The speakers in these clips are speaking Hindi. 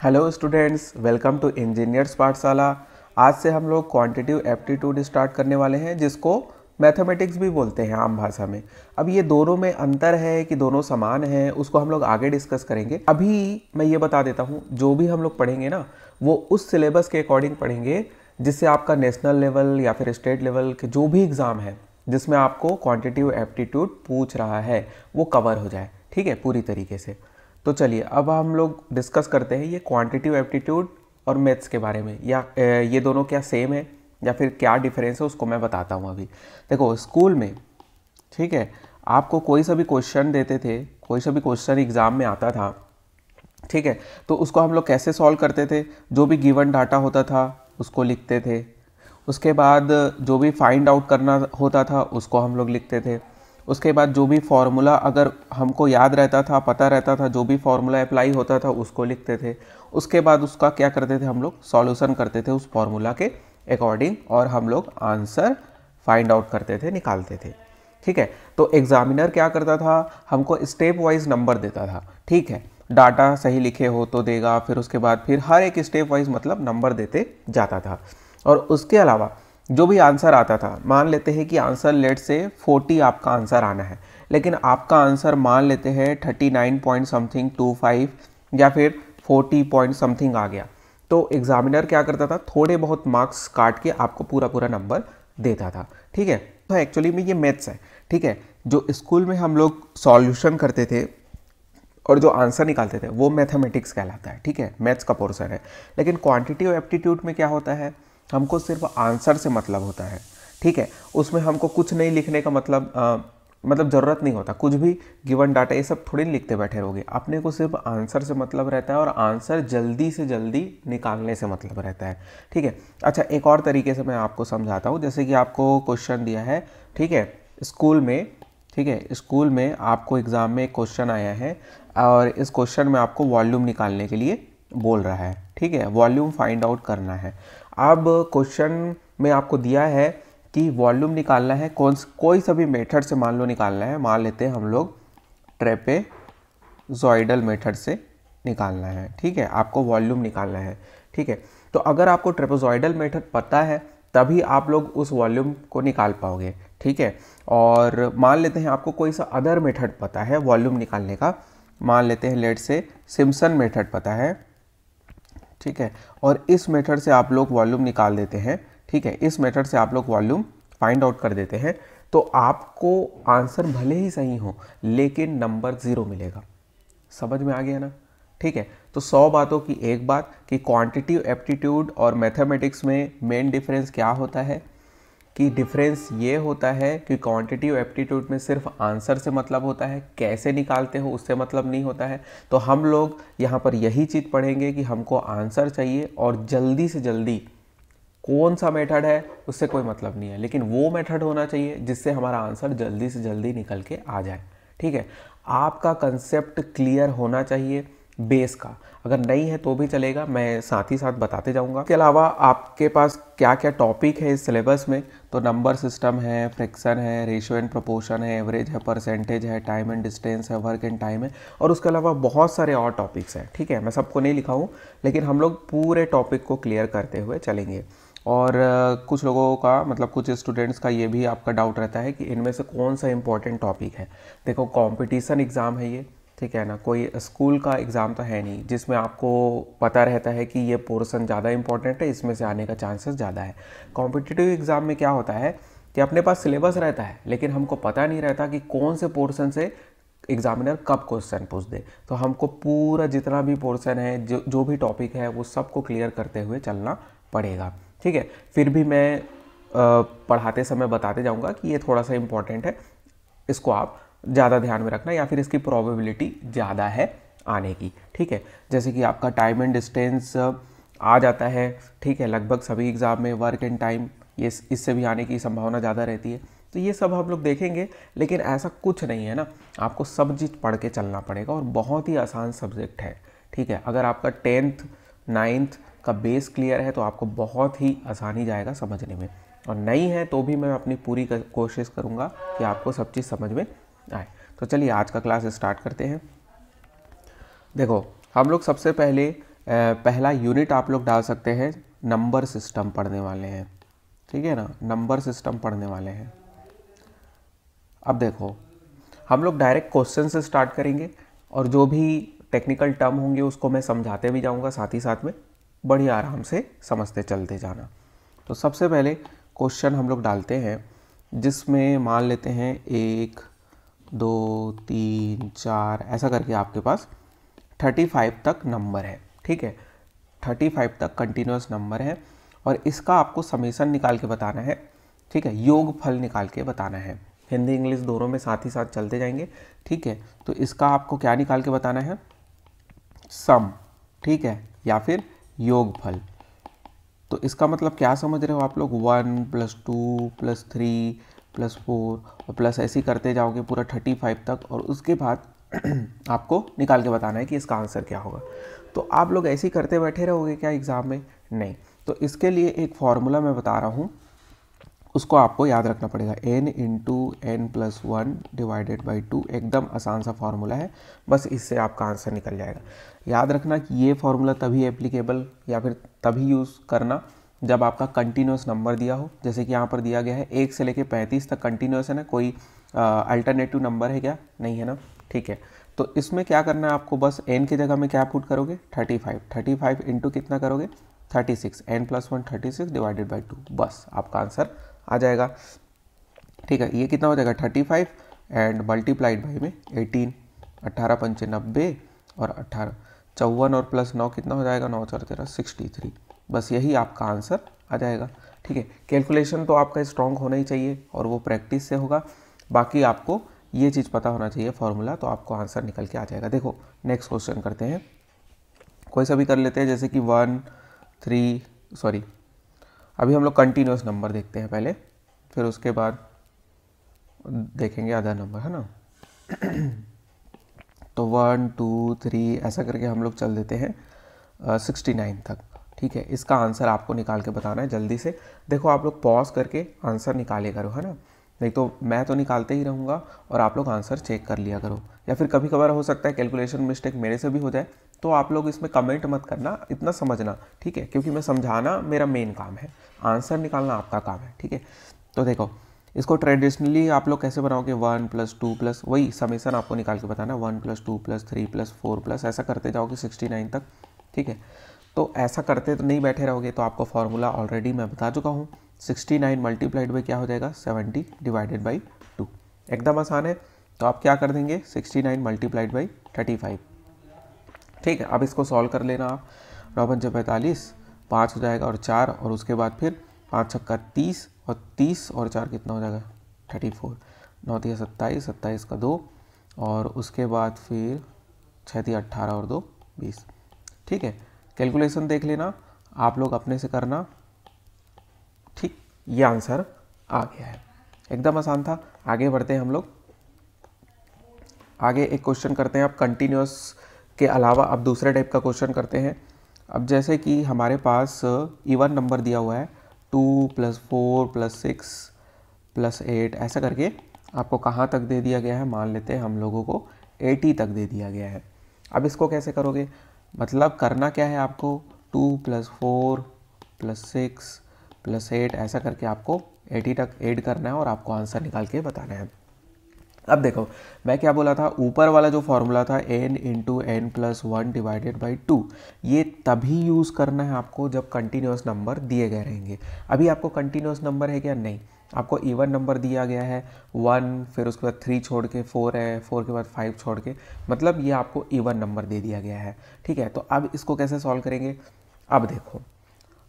Hello students, welcome to Engineers Pathshala. आज से हम लोग क्वांटिटिव एप्टीट्यूड स्टार्ट करने वाले हैं, जिसको मैथमेटिक्स भी बोलते हैं आम भाषा में। अब ये दोनों में अंतर है कि दोनों समान हैं, उसको हम लोग आगे डिस्कस करेंगे। अभी मैं ये बता देता हूँ, जो भी हम लोग पढ़ेंगे ना, वो उस सिलेबस के अकॉर्डिंग पढ़ेंगे जिससे आपका नेशनल लेवल या फिर स्टेट लेवल के जो भी एग्ज़ाम है जिसमें आपको क्वांटिटिव एप्टीट्यूड पूछ रहा है वो कवर हो जाए। ठीक है, पूरी तरीके से। तो चलिए अब हम लोग डिस्कस करते हैं ये क्वांटिटिव एप्टीट्यूड और मैथ्स के बारे में, या ये दोनों क्या सेम है या फिर क्या डिफरेंस है, उसको मैं बताता हूँ अभी। देखो, स्कूल में, ठीक है, आपको कोई सा भी क्वेश्चन देते थे, कोई सा भी क्वेश्चन एग्ज़ाम में आता था, ठीक है, तो उसको हम लोग कैसे सॉल्व करते थे। जो भी गिवन डाटा होता था उसको लिखते थे, उसके बाद जो भी फाइंड आउट करना होता था उसको हम लोग लिखते थे, उसके बाद जो भी फार्मूला अगर हमको याद रहता था, पता रहता था, जो भी फार्मूला अप्लाई होता था उसको लिखते थे। उसके बाद उसका क्या करते थे, हम लोग सॉल्यूशन करते थे उस फार्मूला के अकॉर्डिंग, और हम लोग आंसर फाइंड आउट करते थे, निकालते थे। ठीक है, तो एग्जामिनर क्या करता था, हमको स्टेप वाइज नंबर देता था। ठीक है, डाटा सही लिखे हो तो देगा, फिर उसके बाद फिर हर एक स्टेप वाइज मतलब नंबर देते जाता था। और उसके अलावा जो भी आंसर आता था, मान लेते हैं कि आंसर लेट से 40 आपका आंसर आना है, लेकिन आपका आंसर मान लेते हैं 39 पॉइंट समथिंग 25 या फिर 40 पॉइंट समथिंग आ गया, तो एग्जामिनर क्या करता था, थोड़े बहुत मार्क्स काट के आपको पूरा पूरा नंबर देता था। ठीक है, तो एक्चुअली में ये मैथ्स है। ठीक है, जो स्कूल में हम लोग सॉल्यूशन करते थे और जो आंसर निकालते थे वो मैथमेटिक्स कहलाता है। ठीक है, मैथ्स का पोर्शन है। लेकिन क्वांटिटिव एप्टीट्यूड में क्या होता है, हमको सिर्फ आंसर से मतलब होता है। ठीक है, उसमें हमको कुछ नहीं लिखने का मतलब ज़रूरत नहीं होता, कुछ भी गिवन डाटा ये सब थोड़ी लिखते बैठे रहोगे। अपने को सिर्फ आंसर से मतलब रहता है और आंसर जल्दी से जल्दी निकालने से मतलब रहता है। ठीक है, अच्छा, एक और तरीके से मैं आपको समझाता हूँ। जैसे कि आपको क्वेश्चन दिया है, ठीक है, स्कूल में, ठीक है, स्कूल में आपको एग्ज़ाम में एक क्वेश्चन आया है और इस क्वेश्चन में आपको वॉल्यूम निकालने के लिए बोल रहा है। ठीक है, वॉल्यूम फाइंड आउट करना है। अब क्वेश्चन में आपको दिया है कि वॉल्यूम निकालना है, कोई सा भी मेथड से मान लो निकालना है। मान लेते हैं हम लोग ट्रेपेजॉइडल मेथड से निकालना है। ठीक है, आपको वॉल्यूम निकालना है। ठीक है, तो अगर आपको ट्रेपेजॉइडल मेथड पता है तभी आप लोग उस वॉल्यूम को निकाल पाओगे। ठीक है, और मान लेते हैं आपको कोई सा अदर मेथड पता है वॉल्यूम निकालने का, मान लेते हैं लेट से सिम्पसन मेथड पता है। ठीक है, और इस मेथड से आप लोग वॉल्यूम निकाल देते हैं। ठीक है, इस मेथड से आप लोग वॉल्यूम फाइंड आउट कर देते हैं, तो आपको आंसर भले ही सही हो लेकिन नंबर 0 मिलेगा। समझ में आ गया ना। ठीक है, तो 100 बातों की एक बात कि क्वांटिटिव एप्टीट्यूड और मैथमेटिक्स में मेन डिफरेंस क्या होता है, कि डिफरेंस ये होता है कि क्वांटिटिव एप्टीट्यूड में सिर्फ आंसर से मतलब होता है, कैसे निकालते हो उससे मतलब नहीं होता है। तो हम लोग यहाँ पर यही चीज़ पढ़ेंगे कि हमको आंसर चाहिए और जल्दी से जल्दी कौन सा मेथड है उससे कोई मतलब नहीं है, लेकिन वो मेथड होना चाहिए जिससे हमारा आंसर जल्दी से जल्दी निकल के आ जाए। ठीक है, आपका कंसेप्ट क्लियर होना चाहिए बेस का, अगर नहीं है तो भी चलेगा, मैं साथ ही साथ बताते जाऊंगा। इसके अलावा आपके पास क्या क्या टॉपिक है इस सिलेबस में, तो नंबर सिस्टम है, फ्रैक्शन है, रेशियो एंड प्रोपोर्शन है, एवरेज है, परसेंटेज है, टाइम एंड डिस्टेंस है, वर्क एंड टाइम है, और उसके अलावा बहुत सारे और टॉपिक्स हैं। ठीक है, मैं सबको नहीं लिखा हूँ, लेकिन हम लोग पूरे टॉपिक को क्लियर करते हुए चलेंगे। और कुछ लोगों का मतलब कुछ स्टूडेंट्स का ये भी आपका डाउट रहता है कि इनमें से कौन सा इंपॉर्टेंट टॉपिक है। देखो, कंपटीशन एग्ज़ाम है ये, ठीक है ना, कोई स्कूल का एग्ज़ाम तो है नहीं जिसमें आपको पता रहता है कि ये पोर्शन ज़्यादा इंपॉर्टेंट है, इसमें से आने का चांसेस ज़्यादा है। कॉम्पिटिटिव एग्ज़ाम में क्या होता है कि अपने पास सिलेबस रहता है लेकिन हमको पता नहीं रहता कि कौन से पोर्शन से एग्जामिनर कब क्वेश्चन पूछ दे। तो हमको पूरा जितना भी पोर्शन है, जो भी टॉपिक है, वो सबको क्लियर करते हुए चलना पड़ेगा। ठीक है, फिर भी मैं पढ़ाते समय बताते जाऊंगा कि ये थोड़ा सा इम्पॉर्टेंट है, इसको आप ज़्यादा ध्यान में रखना, या फिर इसकी प्रोबेबिलिटी ज़्यादा है आने की। ठीक है, जैसे कि आपका टाइम एंड डिस्टेंस आ जाता है। ठीक है, लगभग सभी एग्ज़ाम में वर्क एंड टाइम ये इससे भी आने की संभावना ज़्यादा रहती है। तो ये सब हम लोग देखेंगे, लेकिन ऐसा कुछ नहीं है ना, आपको सब चीज़ पढ़ के चलना पड़ेगा और बहुत ही आसान सब्जेक्ट है। ठीक है, अगर आपका 10th 9th का बेस क्लियर है तो आपको बहुत ही आसानी जाएगा समझने में, और नहीं है तो भी मैं अपनी पूरी कोशिश करूँगा कि आपको सब चीज़ समझ में आए। तो चलिए आज का क्लास स्टार्ट करते हैं। देखो, हम लोग सबसे पहले पहला यूनिट आप लोग डाल सकते हैं, नंबर सिस्टम पढ़ने वाले हैं, ठीक है ना, नंबर सिस्टम पढ़ने वाले हैं। अब देखो हम लोग डायरेक्ट क्वेश्चन से स्टार्ट करेंगे और जो भी टेक्निकल टर्म होंगे उसको मैं समझाते भी जाऊंगा साथ ही साथ में, बढ़िया आराम से समझते चलते जाना। तो सबसे पहले क्वेश्चन हम लोग डालते हैं जिसमें मान लेते हैं 1 2 3 4 ऐसा करके आपके पास 35 तक नंबर है, ठीक है, 35 तक कंटिन्यूस नंबर है और इसका आपको समेसन निकाल के बताना है, ठीक है, योगफल निकाल के बताना है। हिंदी इंग्लिश दोनों में साथ ही साथ चलते जाएंगे, ठीक है। तो इसका आपको क्या निकाल के बताना है, सम, ठीक है, या फिर योगफल। तो इसका मतलब क्या समझ रहे हो आप लोग, 1 + 2 + 3 + 4 और प्लस ऐसे ही करते जाओगे पूरा 35 तक और उसके बाद आपको निकाल के बताना है कि इसका आंसर क्या होगा। तो आप लोग ऐसे ही करते बैठे रहोगे क्या एग्ज़ाम में, नहीं। तो इसके लिए एक फॉर्मूला मैं बता रहा हूँ, उसको आपको याद रखना पड़ेगा, n × n+1 / 2, एकदम आसान सा फार्मूला है, बस इससे आपका आंसर निकल जाएगा। याद रखना कि ये फार्मूला तभी एप्लीकेबल या फिर तभी यूज़ करना जब आपका कंटिन्यूस नंबर दिया हो, जैसे कि यहाँ पर दिया गया है 1 से लेके 35 तक कंटिन्यूस है ना, कोई अल्टरनेटिव नंबर है क्या, नहीं है ना, ठीक है। तो इसमें क्या करना है आपको, बस n की जगह में क्या पुट करोगे, 35 इंटू कितना करोगे, 36, n+1 36 / 2, बस आपका आंसर आ जाएगा, ठीक है। ये कितना हो जाएगा 35 एंड मल्टीप्लाइड बाई में 18, 18 × 5 = 90 और 18 54 और प्लस 9 कितना हो जाएगा, 9 × 4 = 13 63, बस यही आपका आंसर आ जाएगा, ठीक है। कैलकुलेशन तो आपका स्ट्रॉन्ग होना ही चाहिए और वो प्रैक्टिस से होगा, बाकी आपको ये चीज़ पता होना चाहिए फॉर्मूला, तो आपको आंसर निकल के आ जाएगा। देखो नेक्स्ट क्वेश्चन करते हैं, कोई सा भी कर लेते हैं, जैसे कि 1 3 हम लोग कंटिन्यूस नंबर देखते हैं पहले, फिर उसके बाद देखेंगे अदर नंबर, है ना। तो 1 2 3 ऐसा करके हम लोग चल देते हैं 69 तक, ठीक है। इसका आंसर आपको निकाल के बताना है जल्दी से। देखो आप लोग पॉज करके आंसर निकाले करो, है ना, नहीं तो मैं तो निकालते ही रहूँगा और आप लोग आंसर चेक कर लिया करो, या फिर कभी कभार हो सकता है कैलकुलेशन मिस्टेक मेरे से भी हो जाए, तो आप लोग इसमें कमेंट मत करना, इतना समझना, ठीक है, क्योंकि मैं समझाना मेरा मेन काम है, आंसर निकालना आपका काम है, ठीक है। तो देखो इसको ट्रेडिशनली आप लोग कैसे बनाओगे, 1 + 2 + वही समेसन आपको निकाल के बताना, 1 + 2 + 3 + 4 ऐसा करते जाओगे 69 तक, ठीक है। तो ऐसा करते तो नहीं बैठे रहोगे, तो आपको फार्मूला ऑलरेडी मैं बता चुका हूँ, 69 मल्टीप्लाइड बाई क्या हो जाएगा, 70 / 2, एकदम आसान है। तो आप क्या कर देंगे, 69 मल्टीप्लाइड बाई 35, ठीक है। अब इसको सॉल्व कर लेना आप, 9 × 5 = 45, 5 हो जाएगा और 4 और उसके बाद फिर 5 × 6 = 30 और 30 और 4 कितना हो जाएगा 34, 9 × 3 = 27, 27 का 2 और उसके बाद फिर 6 × 3 = 18 और 2 = 20, ठीक है। कैलकुलेशन देख लेना आप लोग अपने से करना, ठीक, ये आंसर आ गया है, एकदम आसान था। आगे बढ़ते हैं हम लोग, आगे एक क्वेश्चन करते हैं, आप कंटिन्यूस के अलावा अब दूसरे टाइप का क्वेश्चन करते हैं। अब जैसे कि हमारे पास इवन नंबर दिया हुआ है 2 + 4 + 6 + 8 ऐसा करके आपको कहाँ तक दे दिया गया है, मान लेते हैं हम लोगों को 80 तक दे दिया गया है। अब इसको कैसे करोगे, मतलब करना क्या है आपको, 2 + 4 + 6 + 8 ऐसा करके आपको 80 तक ऐड करना है और आपको आंसर निकाल के बताना है। अब देखो मैं क्या बोला था, ऊपर वाला जो फॉर्मूला था n × n+1 / 2, ये तभी यूज़ करना है आपको जब कंटिन्यूस नंबर दिए गए रहेंगे। अभी आपको कंटिन्यूस नंबर है क्या, नहीं, आपको इवन नंबर दिया गया है 1, फिर उसके बाद 3 छोड़ के 4 है, 4 के बाद 5 छोड़ के, मतलब ये आपको इवन नंबर दे दिया गया है, ठीक है। तो अब इसको कैसे सॉल्व करेंगे, अब देखो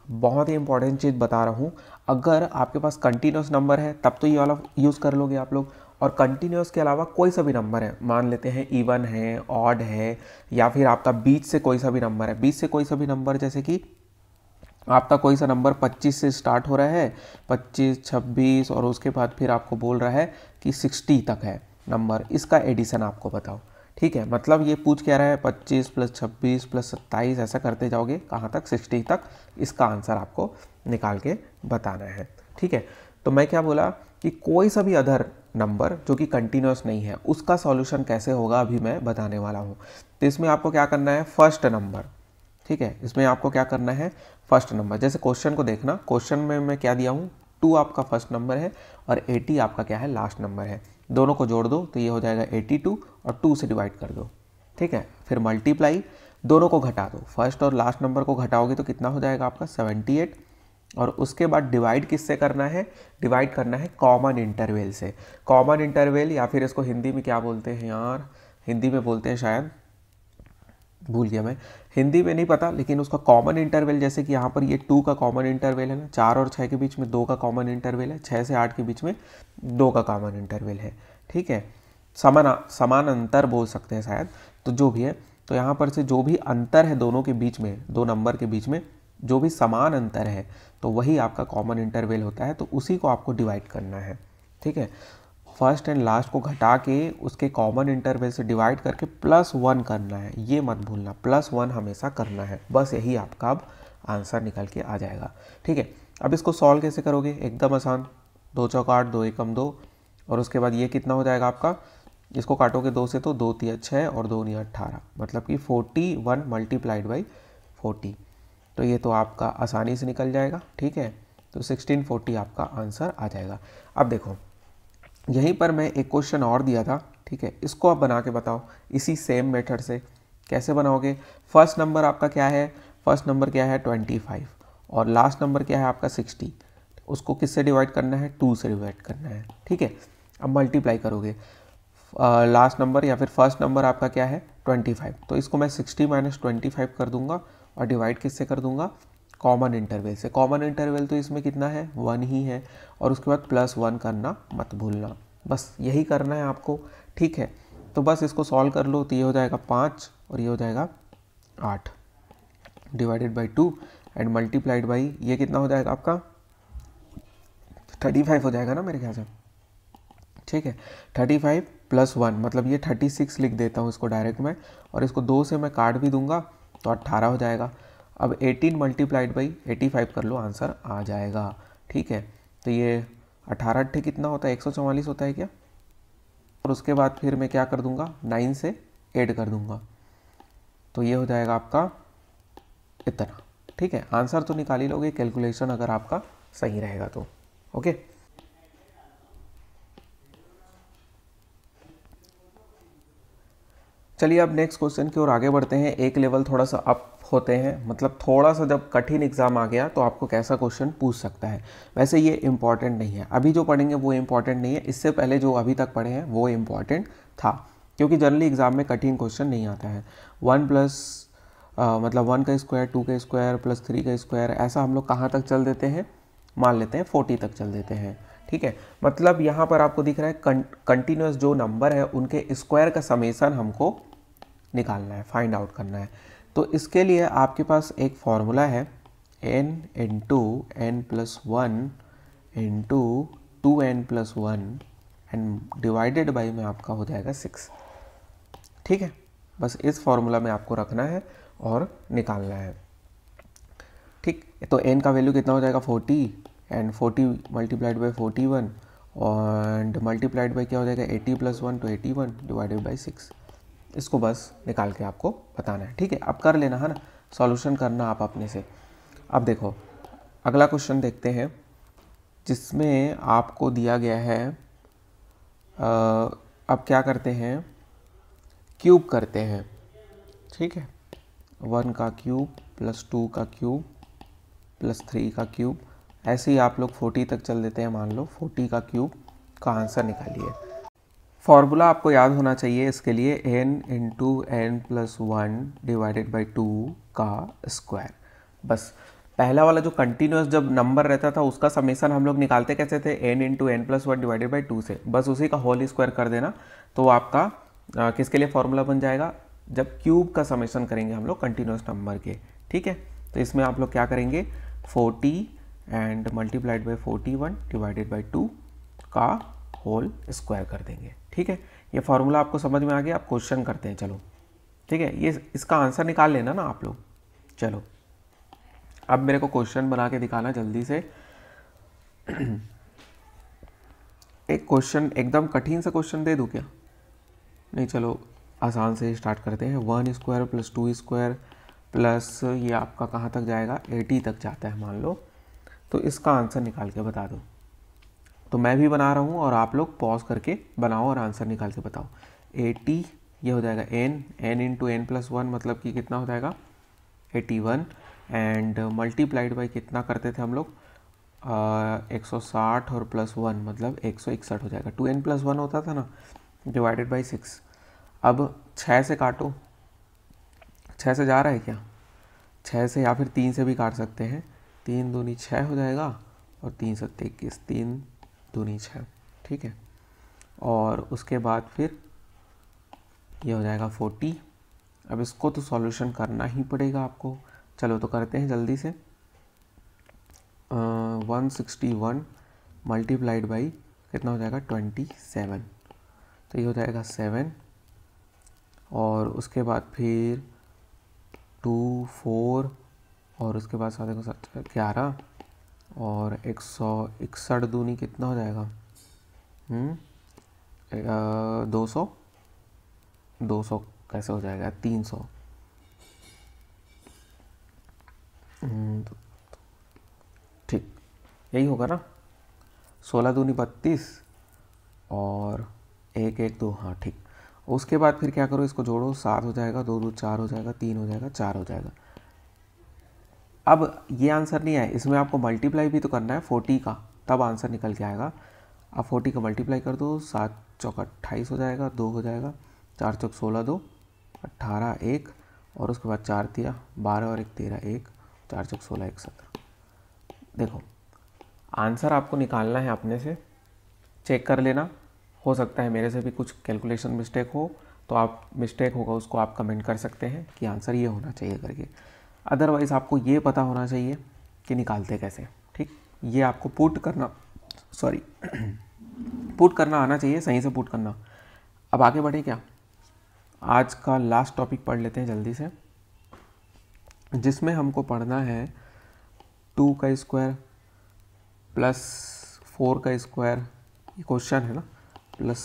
बहुत ही इंपॉर्टेंट चीज़ बता रहा हूँ, अगर आपके पास कंटिन्यूस नंबर है तब तो ये वाला यूज़ कर लोगे आप लोग, और कंटिन्यूस के अलावा कोई सा भी नंबर है, मान लेते हैं इवन है, ऑड है, या फिर आपका बीच से कोई सा भी नंबर है, बीच से कोई सा भी नंबर, जैसे कि आपका कोई सा नंबर 25 से स्टार्ट हो रहा है, 25 26 और उसके बाद फिर आपको बोल रहा है कि 60 तक है नंबर, इसका एडिशन आपको बताओ, ठीक है। मतलब ये पूछ क्या रहा है, 25 + 26 + 27 ऐसा करते जाओगे कहाँ तक, 60 तक, इसका आंसर आपको निकाल के बताना है, ठीक है। तो मैं क्या बोला कि कोई सा भी अदर नंबर जो कि कंटिन्यूस नहीं है उसका सॉल्यूशन कैसे होगा अभी मैं बताने वाला हूँ। तो इसमें आपको क्या करना है, फर्स्ट नंबर ठीक है। इसमें आपको क्या करना है, फर्स्ट नंबर, जैसे क्वेश्चन को देखना, क्वेश्चन में मैं क्या दिया हूँ, 2 आपका फर्स्ट नंबर है और 80 आपका क्या है, लास्ट नंबर है। दोनों को जोड़ दो तो ये हो जाएगा 82 और 2 से डिवाइड कर दो, ठीक है। फिर मल्टीप्लाई, दोनों को घटा दो, फर्स्ट और लास्ट नंबर को घटाओगे तो कितना हो जाएगा आपका 78। और उसके बाद डिवाइड किससे करना है, डिवाइड करना है कॉमन इंटरवल से। कॉमन इंटरवल या फिर इसको हिंदी में क्या बोलते हैं यार, हिंदी में बोलते हैं शायद, भूल गया मैं, हिंदी में नहीं पता, लेकिन उसका कॉमन इंटरवल, जैसे कि यहाँ पर ये 2 का कॉमन इंटरवल है ना, 4 और 6 के बीच में 2 का कॉमन इंटरवल है, 6 से 8 के बीच में 2 का कॉमन इंटरवल है, ठीक है। समान अंतर बोल सकते हैं शायद, तो जो भी है, तो यहाँ पर से जो भी अंतर है दोनों के बीच में, दो नंबर के बीच में जो भी समान अंतर है तो वही आपका कॉमन इंटरवल होता है, तो उसी को आपको डिवाइड करना है, ठीक है। फर्स्ट एंड लास्ट को घटा के उसके कॉमन इंटरवल से डिवाइड करके +1 करना है, ये मत भूलना, +1 हमेशा करना है, बस यही आपका अब आंसर निकल के आ जाएगा, ठीक है। अब इसको सॉल्व कैसे करोगे, एकदम आसान, 2 चौक 8, 2 एकम 2, और उसके बाद ये कितना हो जाएगा आपका, इसको काटोगे 2 से तो 2 तिया 6 और 2 निया 18, मतलब कि 41 मल्टीप्लाइड बाई 40, तो ये तो आपका आसानी से निकल जाएगा, ठीक है। तो 1640 आपका आंसर आ जाएगा। अब देखो यहीं पर मैं एक क्वेश्चन और दिया था, ठीक है, इसको आप बना के बताओ इसी सेम मेथड से। कैसे बनाओगे, फर्स्ट नंबर आपका क्या है, फर्स्ट नंबर क्या है 25 और लास्ट नंबर क्या है आपका 60, उसको किससे डिवाइड करना है, 2 से डिवाइड करना है, ठीक है। अब मल्टीप्लाई करोगे, लास्ट नंबर या फिर फर्स्ट नंबर आपका क्या है 25, तो इसको मैं 60 - 25 कर दूंगा और डिवाइड किससे कर दूंगा, कॉमन इंटरवल से। कॉमन इंटरवल तो इसमें कितना है, 1 ही है, और उसके बाद +1 करना मत भूलना, बस यही करना है आपको, ठीक है। तो बस इसको सॉल्व कर लो, तो ये हो जाएगा 5 और ये हो जाएगा 8 divided by 2 and multiplied by, ये कितना हो जाएगा आपका 35 हो जाएगा ना मेरे ख्याल से, ठीक है। 35 + 1 मतलब ये 36 लिख देता हूँ इसको डायरेक्ट में, और इसको 2 से मैं काट भी दूंगा तो 18 हो जाएगा। अब 18 मल्टीप्लाइड बाई 85 कर लो, आंसर आ जाएगा, ठीक है। तो ये 18 अट्ठे कितना होता है, 144 होता है क्या, और उसके बाद फिर मैं क्या कर दूंगा, 9 से ऐड कर दूंगा, तो ये हो जाएगा आपका इतना, ठीक है। आंसर तो निकाल ही लोगे कैलकुलेशन अगर आपका सही रहेगा तो, ओके। चलिए अब नेक्स्ट क्वेश्चन की ओर आगे बढ़ते हैं, एक लेवल थोड़ा सा अप होते हैं, मतलब थोड़ा सा जब कठिन एग्जाम आ गया तो आपको कैसा क्वेश्चन पूछ सकता है। वैसे ये इंपॉर्टेंट नहीं है, अभी जो पढ़ेंगे वो इंपॉर्टेंट नहीं है, इससे पहले जो अभी तक पढ़े हैं वो इंपॉर्टेंट था, क्योंकि जनरली एग्जाम में कठिन क्वेश्चन नहीं आता है। 1 प्लस मतलब 1 का स्क्वायर, 2 का स्क्वायर प्लस 3 का स्क्वायर, ऐसा हम लोग कहाँ तक चल देते हैं, मान लेते हैं 40 तक चल देते हैं, ठीक है। मतलब यहाँ पर आपको दिख रहा है कंटिन्यूस जो नंबर है उनके स्क्वायर का समेसन हमको निकालना है, फाइंड आउट करना है। तो इसके लिए आपके पास एक फॉर्मूला है, n into n plus 1 into 2n plus 1 and divided by में आपका हो जाएगा 6, ठीक है। बस इस फॉर्मूला में आपको रखना है और निकालना है, ठीक। तो n का वैल्यू कितना हो जाएगा 40 and 40 multiplied by 41 and multiplied by क्या हो जाएगा 80 + 1 तो 81 डिवाइडेड बाई 6, इसको बस निकाल के आपको बताना है, ठीक है। अब कर लेना है ना, सॉल्यूशन करना आप अपने से। अब देखो अगला क्वेश्चन देखते हैं, जिसमें आपको दिया गया है, अब क्या करते हैं, क्यूब करते हैं, ठीक है। 1 का क्यूब प्लस 2 का क्यूब प्लस 3 का क्यूब, ऐसे ही आप लोग 40 तक चल देते हैं, मान लो 40 का क्यूब का आंसर निकालिए। फॉर्मूला आपको याद होना चाहिए इसके लिए, n into n plus 1 divided by 2 का स्क्वायर। बस पहला वाला जो कंटिन्यूस जब नंबर रहता था उसका समेसन हम लोग निकालते कैसे थे, n into n plus 1 divided by 2 से, बस उसी का होल स्क्वायर कर देना, तो आपका किसके लिए फॉर्मूला बन जाएगा, जब क्यूब का समेसन करेंगे हम लोग कंटिन्यूस नंबर के, ठीक है। तो इसमें आप लोग क्या करेंगे, 40 and multiplied by 41 divided by 2 का होल स्क्वायर कर देंगे, ठीक है। ये फॉर्मूला आपको समझ में आ गया, आप क्वेश्चन करते हैं, चलो ठीक है। ये इसका आंसर निकाल लेना ना आप लोग। चलो अब मेरे को क्वेश्चन बना के दिखाना जल्दी से। एक क्वेश्चन एकदम कठिन सा क्वेश्चन दे दूं क्या, नहीं चलो आसान से स्टार्ट करते हैं। 1 स्क्वायर प्लस 2 स्क्वायर प्लस ये आपका कहाँ तक जाएगा, 80 तक जाता है मान लो। तो इसका आंसर निकाल के बता दो। तो मैं भी बना रहा हूँ और आप लोग पॉज करके बनाओ और आंसर निकाल के बताओ। 80 ये हो जाएगा n इंटू n प्लस 1 मतलब कि कितना हो जाएगा 81, एंड मल्टीप्लाइड बाई कितना करते थे हम लोग 160 और प्लस 1 मतलब 161 हो जाएगा। 2n प्लस 1 होता था ना, डिवाइडेड बाई 6। अब 6 से काटो, 6 से जा रहा है क्या, 6 से या फिर 3 से भी काट सकते हैं। 3 दूनी 6 हो जाएगा और 3 सत्ते 21, 3 दूनी 6, ठीक है। और उसके बाद फिर ये हो जाएगा 40। अब इसको तो सॉल्यूशन करना ही पड़ेगा आपको। चलो तो करते हैं जल्दी से। 161 मल्टीप्लाइड बाई कितना हो जाएगा 27, तो ये हो जाएगा 7, और उसके बाद फिर 2 4 और उसके बाद साथ 11 और 161 दूनी कितना हो जाएगा 200, 200 कैसे हो जाएगा 300, ठीक यही होगा ना। 16 दूनी 32 और 1 1 2, हाँ ठीक। उसके बाद फिर क्या करो, इसको जोड़ो, 7 हो जाएगा, 2 2 4 हो जाएगा, 3 हो जाएगा, 4 हो जाएगा। अब ये आंसर नहीं है, इसमें आपको मल्टीप्लाई भी तो करना है 40 का, तब आंसर निकल के आएगा। अब 40 का मल्टीप्लाई कर दो, 7 चौक 28 हो जाएगा, 2 हो जाएगा, 4 चौक 16 2 18 1 और उसके बाद 4 दिया 12 और 1 13 1 4 चौक 16 1 17। देखो आंसर आपको निकालना है अपने से, चेक कर लेना। हो सकता है मेरे से भी कुछ कैलकुलेशन मिस्टेक हो, तो आप मिस्टेक होगा उसको आप कमेंट कर सकते हैं कि आंसर ये होना चाहिए करके। अदरवाइज़ आपको ये पता होना चाहिए कि निकालते कैसे, ठीक। ये आपको पुट करना पुट करना आना चाहिए, सही से पुट करना। अब आगे बढ़े क्या, आज का लास्ट टॉपिक पढ़ लेते हैं जल्दी से, जिसमें हमको पढ़ना है 2 का स्क्वायर प्लस 4 का स्क्वायर, ये क्वेश्चन है ना, प्लस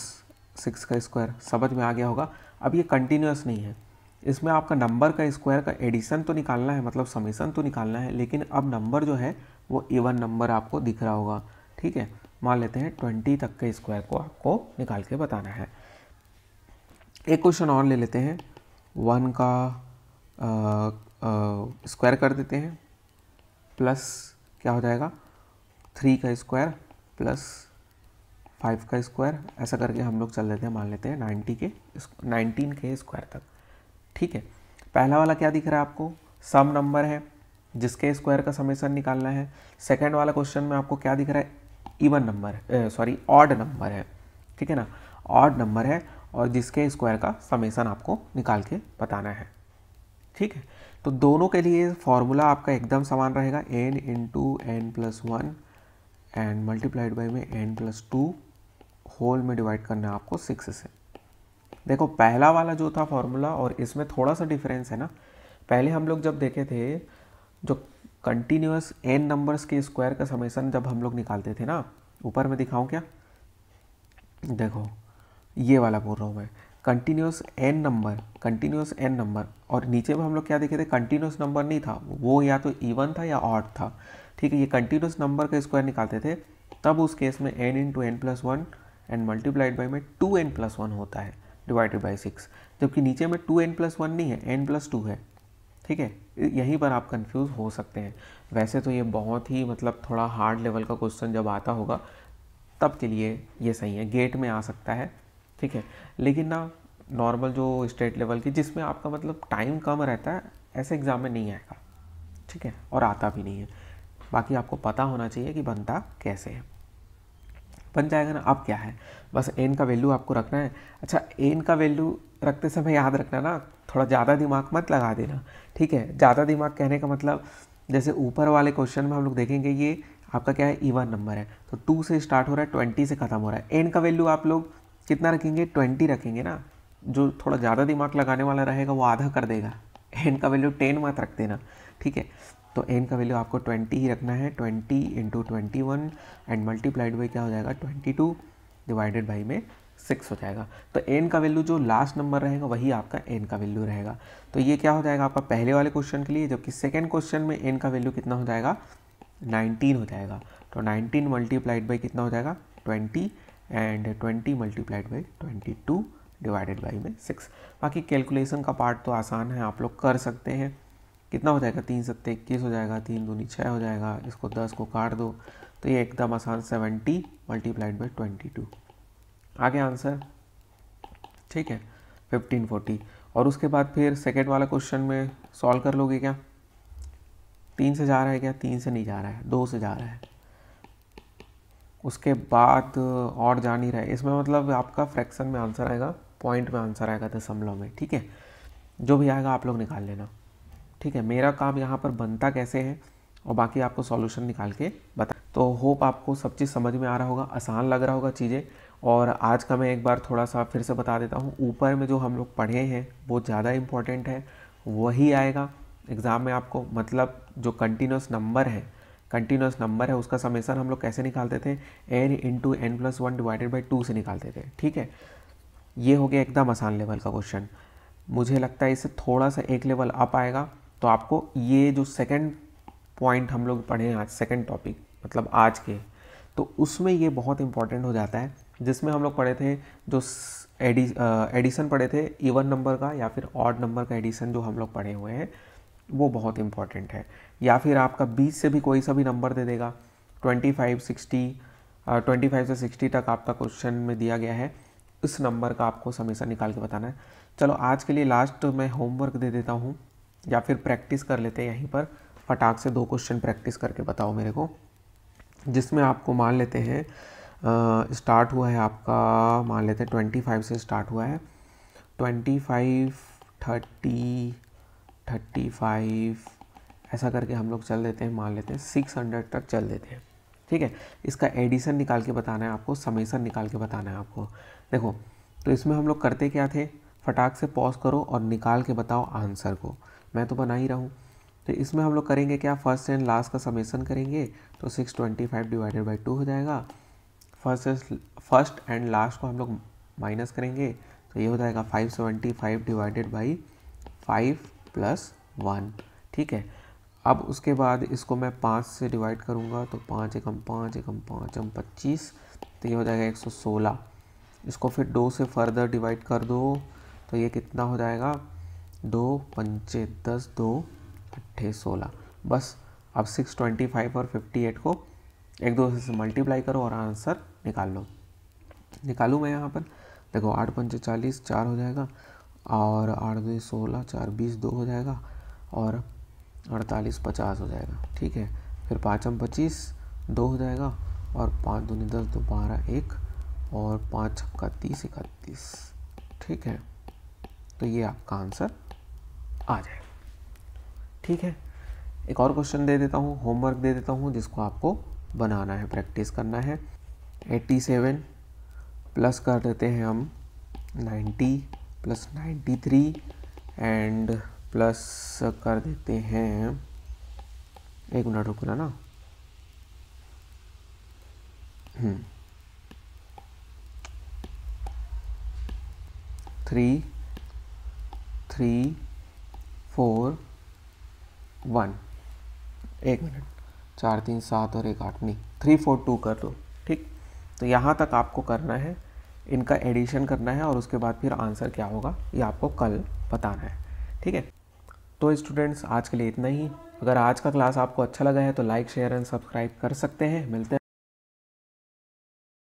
6 का स्क्वायर। समझ में आ गया होगा। अब ये कंटिन्यूस नहीं है, इसमें आपका नंबर का स्क्वायर का एडिशन तो निकालना है, मतलब समेसन तो निकालना है, लेकिन अब नंबर जो है वो इवन नंबर आपको दिख रहा होगा, ठीक है। मान लेते हैं 20 तक के स्क्वायर को आपको निकाल के बताना है। एक क्वेश्चन और ले लेते हैं, 1 का स्क्वायर कर देते हैं, प्लस क्या हो जाएगा 3 का स्क्वायर प्लस 5 का स्क्वायर, ऐसा करके हम लोग चल देते हैं, मान लेते हैं 19 के स्क्वायर तक, ठीक है। पहला वाला क्या दिख रहा है आपको, सम नंबर है जिसके स्क्वायर का समेसन निकालना है। सेकंड वाला क्वेश्चन में आपको क्या दिख रहा है, इवन नंबर ऑड नंबर है, ठीक है ना, ऑड नंबर है और जिसके स्क्वायर का समेसन आपको निकाल के बताना है, ठीक है। तो दोनों के लिए फॉर्मूला आपका एकदम समान रहेगा, n into n plus 1 and multiplied by में n प्लस 2 होल में डिवाइड करना है आपको 6 से। देखो पहला वाला जो था फॉर्मूला और इसमें थोड़ा सा डिफरेंस है ना। पहले हम लोग जब देखे थे, जो कंटिन्यूस n नंबर्स के स्क्वायर का समेसन जब हम लोग निकालते थे ना, ऊपर में दिखाऊं क्या, देखो ये वाला बोल रहा हूँ मैं, कंटिन्यूस n नंबर, और नीचे में हम लोग क्या देखे थे, कंटिन्यूस नंबर नहीं था वो, या तो इवन था या ऑड था, ठीक है। ये कंटिन्यूस नंबर का स्क्वायर निकालते थे, तब उस केस में n into n plus 1 and multiplied by में 2n प्लस 1 होता है डिवाइडेड बाई 6, जबकि नीचे में 2n प्लस 1 नहीं है, n प्लस 2 है, ठीक है। यहीं पर आप कंफ्यूज हो सकते हैं। वैसे तो ये बहुत ही मतलब थोड़ा हार्ड लेवल का क्वेश्चन जब आता होगा तब के लिए ये सही है, गेट में आ सकता है, ठीक है। लेकिन ना नॉर्मल जो स्टेट लेवल की जिसमें आपका मतलब टाइम कम रहता है, ऐसे एग्ज़ाम में नहीं आएगा, ठीक है, और आता भी नहीं है। बाकी आपको पता होना चाहिए कि बनता कैसे है, बन जाएगा ना। अब क्या है, बस एन का वैल्यू आपको रखना है। अच्छा एन का वैल्यू रखते समय याद रखना ना, थोड़ा ज़्यादा दिमाग मत लगा देना, ठीक है। ज़्यादा दिमाग कहने का मतलब, जैसे ऊपर वाले क्वेश्चन में हम लोग देखेंगे ये आपका क्या है, इवन नंबर है, तो 2 से स्टार्ट हो रहा है, 20 से ख़त्म हो रहा है। एन का वैल्यू आप लोग कितना रखेंगे, 20 रखेंगे ना। जो थोड़ा ज़्यादा दिमाग लगाने वाला रहेगा वो आधा कर देगा, एन का वैल्यू 10 मत रख देना, ठीक है। तो एन का वैल्यू आपको 20 ही रखना है, 20 इंटू 21 एंड मल्टीप्लाइड बाई क्या हो जाएगा 22 डिवाइडेड बाई में 6 हो जाएगा। तो n का वैल्यू जो लास्ट नंबर रहेगा वही आपका n का वैल्यू रहेगा। तो ये क्या हो जाएगा आपका पहले वाले क्वेश्चन के लिए, जबकि सेकेंड क्वेश्चन में n का वैल्यू कितना हो जाएगा 19 हो जाएगा। तो 19 मल्टीप्लाइड बाई कितना हो जाएगा 20 and 20 multiplied by 22 divided by में 6। बाकी कैलकुलेशन का पार्ट तो आसान है, आप लोग कर सकते हैं। कितना हो जाएगा 3 7 21 हो जाएगा, 3 दूनी 6 हो जाएगा, इसको 10 को काट दो तो ये एकदम आसान 70 मल्टीप्लाइड बाई 22 आगे आंसर। ठीक है 1540। और उसके बाद फिर सेकेंड वाला क्वेश्चन में सॉल्व कर लोगे क्या? 3 से जा रहा है क्या? 3 से नहीं जा रहा है, 2 से जा रहा है। उसके बाद और जा नहीं रहा है, इसमें मतलब आपका फ्रैक्शन में आंसर आएगा, पॉइंट में आंसर आएगा, दशमलव में। ठीक है, जो भी आएगा आप लोग निकाल लेना। ठीक है, मेरा काम यहाँ पर बनता कैसे है और बाकी आपको सॉल्यूशन निकाल के बता। तो होप आपको सब चीज़ समझ में आ रहा होगा, आसान लग रहा होगा चीज़ें। और आज का मैं एक बार थोड़ा सा फिर से बता देता हूँ, ऊपर में जो हम लोग पढ़े हैं वो ज़्यादा इम्पोर्टेंट है, वही आएगा एग्ज़ाम में आपको। मतलब जो कंटिन्यूस नंबर है उसका समेसन हम लोग कैसे निकालते थे, n into n+1 divided by 2 से निकालते थे। ठीक है, ये हो गया एकदम आसान लेवल का क्वेश्चन। मुझे लगता है इससे थोड़ा सा एक लेवल अप आएगा तो आपको ये जो सेकंड पॉइंट हम लोग पढ़े हैं आज, सेकंड टॉपिक मतलब आज के, तो उसमें ये बहुत इंपॉर्टेंट हो जाता है, जिसमें हम लोग पढ़े थे जो एडिशन पढ़े थे, इवन नंबर का या फिर ऑड नंबर का एडिशन जो हम लोग पढ़े हुए हैं वो बहुत इंपॉर्टेंट है। या फिर आपका 20 से भी कोई सा भी नंबर दे देगा, 25 से 60 तक आपका क्वेश्चन में दिया गया है, इस नंबर का आपको समेसन निकाल के बताना है। चलो आज के लिए लास्ट मैं होमवर्क दे देता हूँ, या फिर प्रैक्टिस कर लेते हैं यहीं पर, फटाक से 2 क्वेश्चन प्रैक्टिस करके बताओ मेरे को। जिसमें आपको मान लेते हैं स्टार्ट हुआ है आपका, मान लेते हैं 25 से स्टार्ट हुआ है, 25 30 35 ऐसा करके हम लोग चल देते हैं, मान लेते हैं 600 तक चल देते हैं। ठीक है, इसका एडिशन निकाल के बताना है आपको, समेसन निकाल के बताना है आपको। देखो तो इसमें हम लोग करते क्या थे, फटाक से पॉज करो और निकाल के बताओ आंसर को। मैं तो बना ही रहा हूँ। तो इसमें हम लोग करेंगे क्या, फर्स्ट एंड लास्ट का समेसन करेंगे, तो 625 डिवाइडेड बाई 2 हो जाएगा। फर्स्ट एंड लास्ट को हम लोग माइनस करेंगे तो ये हो जाएगा 575 डिवाइडेड बाई 5 + 1। ठीक है, अब उसके बाद इसको मैं 5 से डिवाइड करूँगा तो 5 एकम 5 एकम 5 हम 25, तो ये हो जाएगा 116। इसको फिर 2 से फर्दर डिवाइड कर दो तो ये कितना हो जाएगा, 2 पंचे 10 2 अट्ठे 16। बस अब 625 और 58 को एक दूसरे से मल्टीप्लाई करो और आंसर निकाल लो। निकालूँ मैं यहाँ पर, देखो 8 पंचे 40 4 हो जाएगा, और 8 2 16 4 20 2 हो जाएगा, और 48 50 हो जाएगा। ठीक है, फिर 5 25 2 हो जाएगा, और 5 दूनी 10 2 12 1, और 5 छक्का 30 31। ठीक है, तो ये आपका आंसर आ जाएगा। ठीक है, एक और क्वेश्चन दे देता हूँ, होमवर्क दे देता हूँ, जिसको आपको बनाना है, प्रैक्टिस करना है। 87 प्लस कर देते हैं हम 90 + 93 एंड प्लस कर देते हैं, 1 मिनट रुकना ना, 3 3 4 1, 1 मिनट, 4 3 7 और 1 8 नहीं, 3 4 2 कर दो। ठीक, तो यहाँ तक आपको करना है, इनका एडिशन करना है, और उसके बाद फिर आंसर क्या होगा ये आपको कल बताना है। ठीक है, तो स्टूडेंट्स आज के लिए इतना ही। अगर आज का क्लास आपको अच्छा लगा है तो लाइक शेयर एंड सब्सक्राइब कर सकते हैं। मिलते हैं